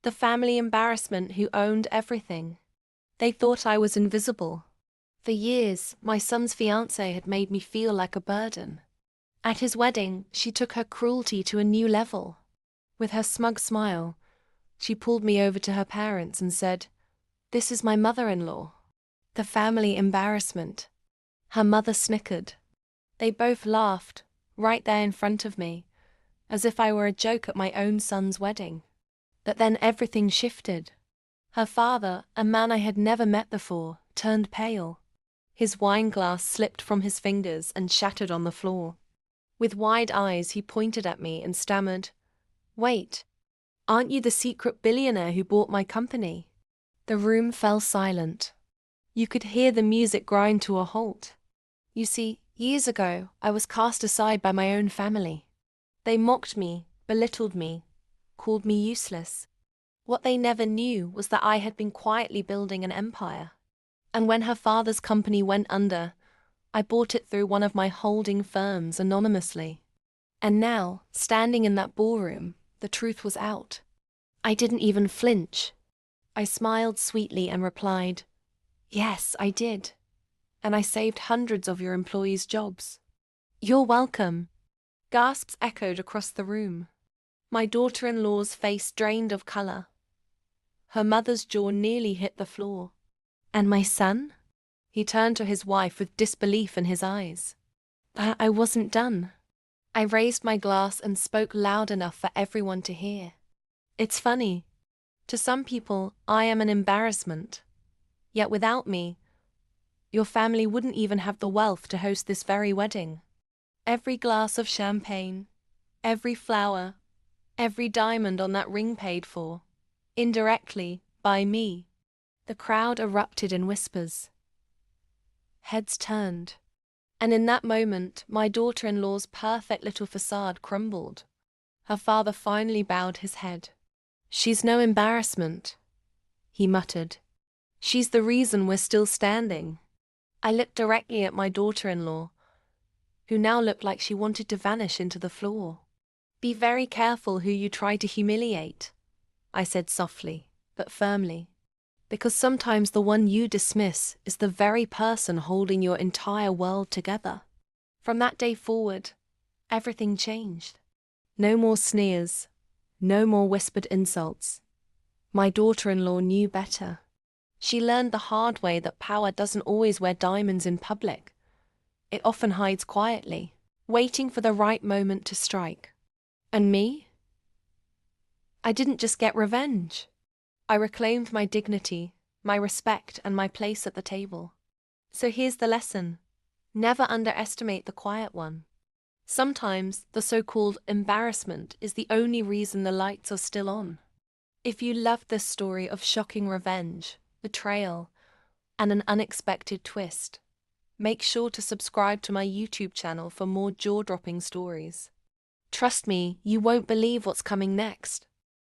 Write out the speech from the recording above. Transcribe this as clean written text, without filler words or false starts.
The family embarrassment who owned everything. They thought I was invisible. For years, my son's fiancée had made me feel like a burden. At his wedding, she took her cruelty to a new level. With her smug smile, she pulled me over to her parents and said, "This is my mother-in-law." The family embarrassment. Her mother snickered. They both laughed, right there in front of me, as if I were a joke at my own son's wedding. But then everything shifted. Her father, a man I had never met before, turned pale. His wine glass slipped from his fingers and shattered on the floor. With wide eyes, he pointed at me and stammered, "Wait, aren't you the secret billionaire who bought my company?" The room fell silent. You could hear the music grind to a halt. You see, years ago, I was cast aside by my own family. They mocked me, belittled me, called me useless. What they never knew was that I had been quietly building an empire. And when her father's company went under, I bought it through one of my holding firms anonymously. And now, standing in that ballroom, the truth was out. I didn't even flinch. I smiled sweetly and replied, "Yes, I did. And I saved hundreds of your employees' jobs." "You're welcome." Gasps echoed across the room. My daughter-in-law's face drained of color. Her mother's jaw nearly hit the floor. "And my son?" He turned to his wife with disbelief in his eyes. I wasn't done. I raised my glass and spoke loud enough for everyone to hear. "It's funny. To some people, I am an embarrassment. Yet without me, your family wouldn't even have the wealth to host this very wedding. Every glass of champagne, every flower, every diamond on that ring paid for, indirectly, by me." The crowd erupted in whispers. Heads turned. And in that moment, my daughter-in-law's perfect little facade crumbled. Her father finally bowed his head. "She's no embarrassment," he muttered. "She's the reason we're still standing." I looked directly at my daughter-in-law, who now looked like she wanted to vanish into the floor. "Be very careful who you try to humiliate," I said softly, but firmly. "Because sometimes the one you dismiss is the very person holding your entire world together." From that day forward, everything changed. No more sneers, no more whispered insults. My daughter-in-law knew better. She learned the hard way that power doesn't always wear diamonds in public. It often hides quietly, waiting for the right moment to strike. And me? I didn't just get revenge. I reclaimed my dignity, my respect, and my place at the table. So here's the lesson. Never underestimate the quiet one. Sometimes the so-called embarrassment is the only reason the lights are still on. If you loved this story of shocking revenge, betrayal, and an unexpected twist, make sure to subscribe to my YouTube channel for more jaw-dropping stories. Trust me, you won't believe what's coming next.